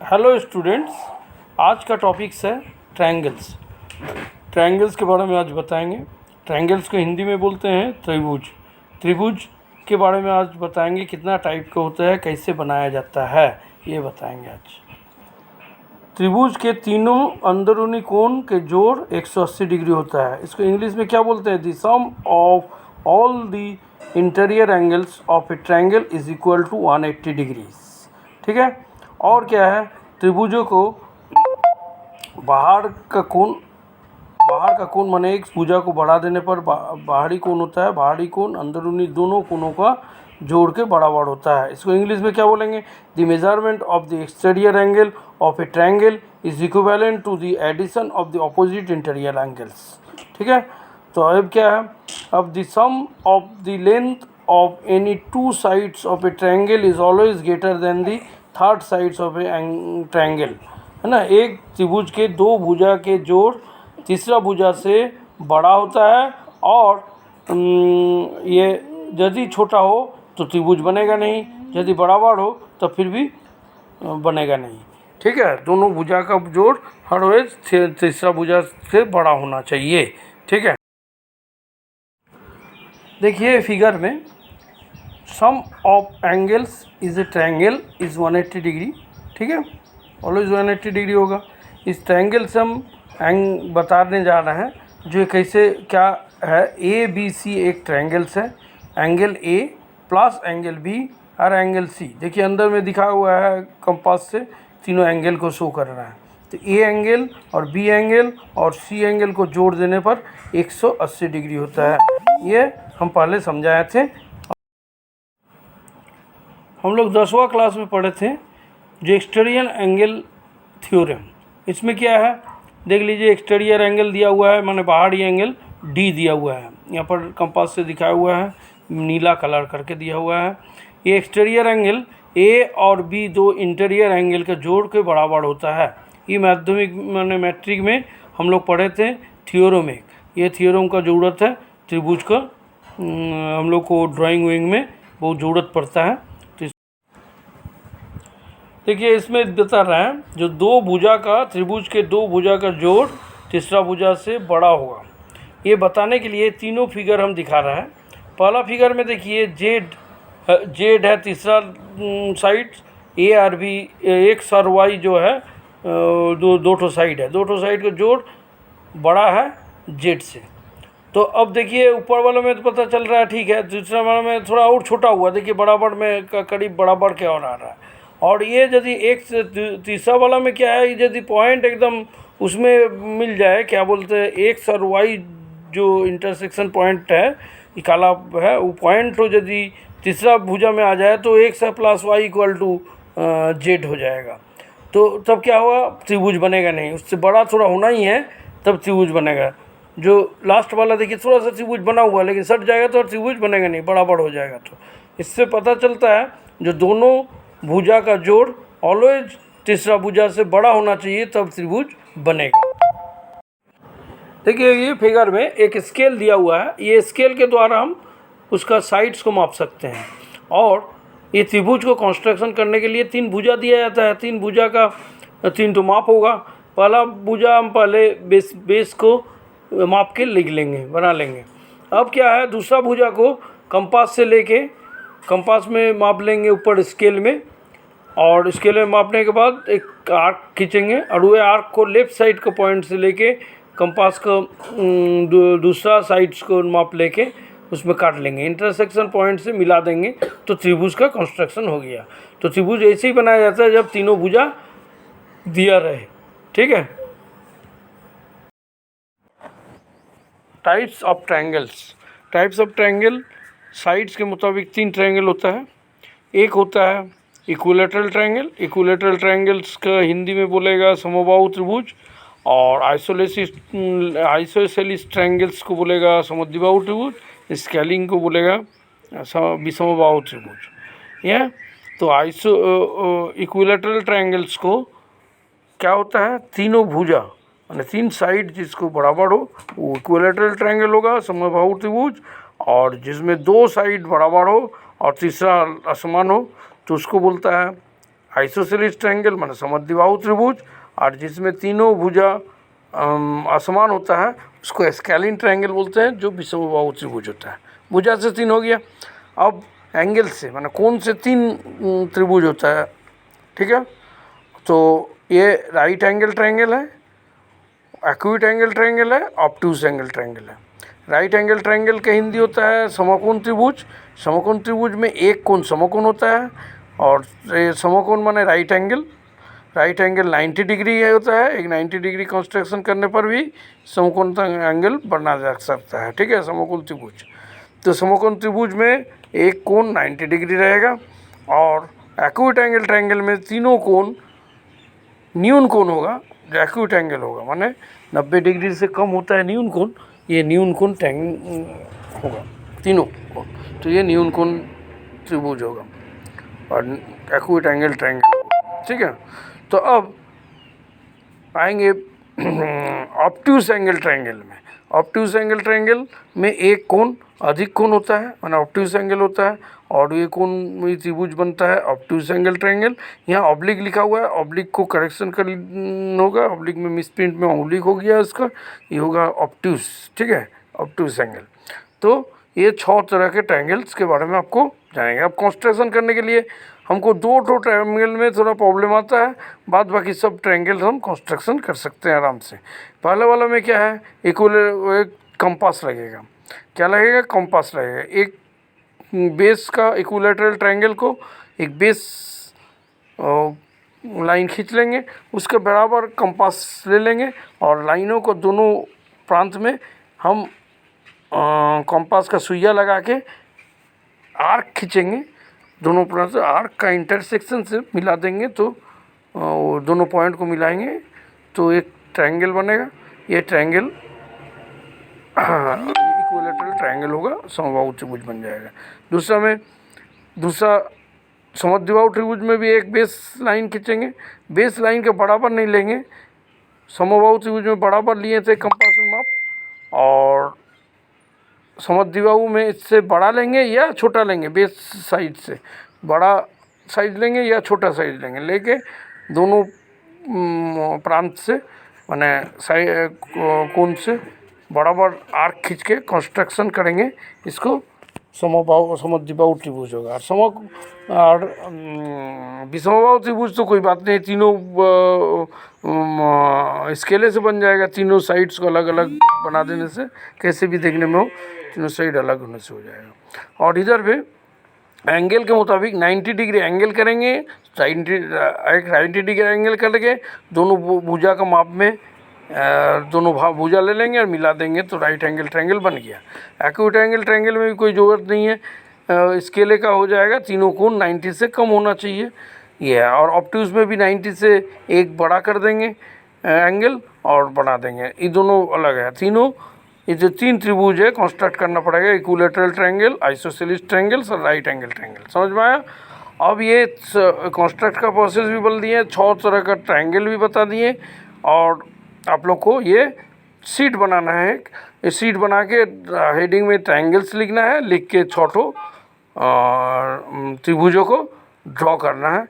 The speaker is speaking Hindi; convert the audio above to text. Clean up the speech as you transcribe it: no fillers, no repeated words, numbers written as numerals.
हेलो स्टूडेंट्स, आज का टॉपिक्स है ट्रायंगल्स। ट्रायंगल्स के बारे में आज बताएंगे। ट्रायंगल्स को हिंदी में बोलते हैं त्रिभुज। त्रिभुज के बारे में आज बताएंगे, कितना टाइप का होता है, कैसे बनाया जाता है, ये बताएंगे आज। त्रिभुज के तीनों अंदरूनी कोण के जोड़ 180 डिग्री होता है। इसको इंग्लिश में क्या बोलते हैं? The sum of all the interior angles of a triangle is equal to 180 degrees. ठीक है। और क्या है? त्रिभुजों को बाहर का कोण माने एक भुजा को बढ़ा देने पर बाहरी कोण होता है। बाहरी कोण अंदरूनी दोनों कोणों का जोड़ के बराबर होता है। इसको इंग्लिश में क्या बोलेंगे? The measurement of the exterior angle of a triangle is equivalent to the addition of the opposite interior angles. ठीक है। तो अब क्या है? अब the sum of the length of any two sides of a triangle is always greater than the third sides of a triangle, है ना। एक त्रिभुज के दो भुजा के जोड़ तीसरा भुजा से बड़ा होता है, और ये यदि छोटा हो तो त्रिभुज बनेगा नहीं, यदि बराबर हो तो फिर भी बनेगा नहीं। ठीक है। दोनों भुजा का जोड़ हर रोज तीसरा भुजा से बड़ा होना चाहिए। ठीक है। देखिए फिगर में, sum of angles is a triangle is 180 degree. ठीक है, ऑलवेज 180 डिग्री होगा। इस ट्रायंगल से हम बताने जा रहे हैं जो कैसे क्या है। ए बी सी एक ट्रायंगल्स है। Angle A plus angle B और एंगल सी। देखिए अंदर में दिखा हुआ है कंपास से, तीनों एंगल को शो कर रहा है। तो ए एंगल और बी एंगल और सी एंगल को जोड़ देने पर 180 डिग्री होता है। ये हम पहले समझाए थे। हम लोग 10वां क्लास में पढ़े थे जो एक्सटीरियर एंगल थ्योरम। इसमें क्या है देख लीजिए। एक्सटीरियर एंगल दिया हुआ है, माने बाहरी एंगल डी दिया हुआ है। यहाँ पर कंपास से दिखाया हुआ है, नीला कलर करके दिया हुआ है। ये एक्सटीरियर एंगल ए और बी दो इंटीरियर एंगल के जोड़ के बराबर होता है। ये माध्यमिक माने मैट्रिक में हम लोग पढ़े थे थ्योरम में। ये थ्योरम का ज़रूरत है त्रिभुज का, हम लोग को ड्राइंग विंग में बहुत ज़रूरत पड़ता है। देखिए इसमें बता रहा है जो दो भुजा का त्रिभुज के दो भुजा का जोड़ तीसरा भुजा से बड़ा होगा। ये बताने के लिए तीनों फिगर हम दिखा रहा है। पहला फिगर में देखिए जेड है तीसरा साइड, ए और बी एक्स और वाई जो है दो ठो साइड है। दो ठो साइड का जोड़ बड़ा है जेड से। तो अब देखिए ऊपर वाले में तो पता चल रहा है ठीक है, दूसरा वाले में थोड़ा और छोटा हुआ। देखिए बराबर में करीब बराबर क्या हो रहा है। और ये यदि एक से तीसरा वाला में क्या है, यदि पॉइंट एकदम उसमें मिल जाए, क्या बोलते हैं, एक्स और वाई जो इंटरसेक्शन पॉइंट है, ये काला है, वो पॉइंट हो यदि तीसरा भुजा में आ जाए तो x plus y equal to z हो जाएगा। तो तब क्या होगा? त्रिभुज बनेगा नहीं। उससे बड़ा थोड़ा होना ही है तब त्रिभुज बनेगा। जो लास्ट वाला देखिए थोड़ा सा त्रिभुज बना हुआ है, लेकिन सट जाएगा तो त्रिभुज बनेगा नहीं, बराबर हो जाएगा। तो इससे पता चलता है जो दोनों भुजा का जोड़ ऑलवेज तीसरा भुजा से बड़ा होना चाहिए, तब त्रिभुज बनेगा। देखिए ये फिगर में एक स्केल दिया हुआ है। ये स्केल के द्वारा हम उसका साइड्स को माप सकते हैं। और ये त्रिभुज को कंस्ट्रक्शन करने के लिए तीन भुजा दिया जाता है। तीन भुजा का तीन तो माप होगा। पहला भुजा हम पहले बेस को माप के लिख लेंगे, बना लेंगे। अब क्या है, दूसरा भुजा को कंपास से लेके कंपास में माप लेंगे ऊपर स्केल में, और स्केल में मापने के बाद एक आर्क खींचेंगे, और वह आर्क को लेफ़्ट साइड के पॉइंट से लेके कंपास को दूसरा साइड्स को माप लेके उसमें काट लेंगे, इंटरसेक्शन पॉइंट से मिला देंगे, तो त्रिभुज का कंस्ट्रक्शन हो गया। तो त्रिभुज ऐसे ही बनाया जाता है जब तीनों भुजा दिया रहे। ठीक है। Types of triangles. Types of triangle sides के मुताबिक तीन ट्रायंगल होता है। एक होता है इक्विलैटरल ट्रायंगल। इक्विलैटरल ट्रायंगल्स का हिंदी में बोलेगा समबाहु त्रिभुज, और आइसोसेलिस ट्रायंगल्स को बोलेगा समद्विबाहु त्रिभुज। स्केलिंग को बोलेगा विषमबाहु त्रिभुज। यह तो इक्विलैटरल ट्रायंगल्स को क्या होता है, तीनों भुजा माने तीन साइड जिसको बराबर हो वो इक्विलैटरल ट्रायंगल होगा, समबाहु त्रिभुज। और जिसमें दो साइड बराबर हो और तीसरा असमान हो तो उसको बोलता है आइसोसेलेस ट्रायंगल माने समद्विबाहु त्रिभुज, और जिसमें तीनों भुजा असमान होता है उसको स्केलिन ट्रायंगल बोलते हैं, जो विषमबाहु त्रिभुज होता है। भुजा से 3 हो गया। अब एंगल से माने कोण से 3 त्रिभुज होता है, ठीक है। तो ये राइट एंगल ट्रायंगल है, एक्यूट एंगल ट्रायंगल है, ऑब्टूस एंगल ट्रायंगल है। राइट एंगल ट्रायंगल का हिंदी होता है समकोण त्रिभुज। समकोण त्रिभुज में एक कोण समकोण होता है, और समकोण माने राइट एंगल 90 डिग्री होता है। एक 90 डिग्री कंस्ट्रक्शन करने पर भी समकोण एंगल बना जा सकता है, ठीक है, समकोण त्रिभुज। तो समकोण त्रिभुज में एक कोण 90 डिग्री रहेगा, और एक्यूट एंगल ट्रायंगल में तीनों कोण न्यून कोण होगा, जो एक्यूट एंगल होगा माने 90 डिग्री से कम होता है न्यून कोण, ये न्यून कोण होगा तीनों कोण, तो ये न्यून कोण त्रिभुज होगा और एक्यूट एंगल ट्रायंगल होगा, ठीक है। तो अब आएंगे ऑब्ट्यूस एंगल ट्रायंगल में। ऑब्ट्यूस एंगल ट्रायंगल में एक कोण अधिक कोण होता है माने ऑब्ट्यूस एंगल होता है, और ये कोण में त्रिभुज बनता है ऑब्ट्यूस एंगल ट्रायंगल। यहाँ ऑब्लिक लिखा हुआ है, ऑब्लिक को करेक्शन कर होगा, ऑब्लिक में मिसप्रिंट में ऑब्लिक हो गया इसका, ये होगा ऑब्ट्यूस, ठीक है, ऑब्ट्यूस एंगल। तो ये 6 तरह के ट्रायंगल्स के बारे में आपको जानेंगे। अब कंस्ट्रक्शन करने के लिए हमको 2 ट्रायंगल में थोड़ा प्रॉब्लम आता है, बाद बाकी सब ट्रायंगल हम कंस्ट्रक्शन कर सकते हैं आराम से। पहले वाला में क्या है, एक कंपास लगेगा। क्या लगेगा? कंपास लगेगा। एक बेस का इक्विलैटरल ट्रायंगल को एक बेस लाइन खींच लेंगे, उसके बराबर कंपास ले लेंगे, और लाइनों को दोनों प्रांत में हम कंपास का सुइया लगा के आर्क खींचेंगे, दोनों प्रांत से आर्क का इंटरसेक्शन से मिला देंगे, तो दोनों पॉइंट को मिलाएंगे तो एक ट्रायंगल बनेगा। ये ट्रायंगल इक्विलैटरल ट्रायंगल होगा, समबाहु त्रिभुज बन जाएगा। दूसरा समद्विबाहु त्रिभुज में भी एक बेस लाइन खींचेंगे, बेस लाइन के बराबर नहीं लेंगे, समबाहु त्रिभुज में बराबर लिए थे कंपास में माप, और समद्विबाहु में इससे बड़ा लेंगे या छोटा लेंगे, बेस साइड से बड़ा साइज लेंगे या छोटा साइज लेंगे, लेके दोनों प्रांत से माने साइड कोण से बराबर आर्क खींच के कंस्ट्रक्शन करेंगे, इसको समद्विबाहु त्रिभुज होगा। और विषमबाहु त्रिभुज तो कोई बात नहीं, तीनों स्केले से बन जाएगा, तीनों साइड्स को अलग अलग बना देने से कैसे भी देखने में हो, तीनों साइड अलग होने से हो जाएगा। और इधर भी एंगल के मुताबिक 90 डिग्री एंगल करेंगे, एक 90 डिग्री एंगल करके दोनों भुजा का माप में दोनों भुजा ले लेंगे और मिला देंगे, तो राइट एंगल ट्रायंगल बन गया। एक्यूट एंगल ट्रायंगल में भी कोई ज़रूरत नहीं है, स्केले का हो जाएगा, तीनों कोण 90 से कम होना चाहिए ये है। और ऑब्ट्यूस में भी 90 से एक बड़ा कर देंगे एंगल और बना देंगे, ये दोनों अलग है। तीनों ये जो 3 त्रिभुज है कंस्ट्रक्ट करना पड़ेगा, इक्विलैटरल ट्रायंगल, आइसोसेलेस ट्रायंगल्स और राइट एंगल ट्रायंगल। समझ में आया? अब ये कंस्ट्रक्ट का प्रोसेस भी बोल दिए, 6 तरह का ट्रायंगल भी बता दिए, और आप लोग को ये शीट बनाना है। ये शीट बना के हेडिंग में ट्रायंगल्स लिखना है, लिख के 6 त्रिभुजों को ड्रॉ करना है।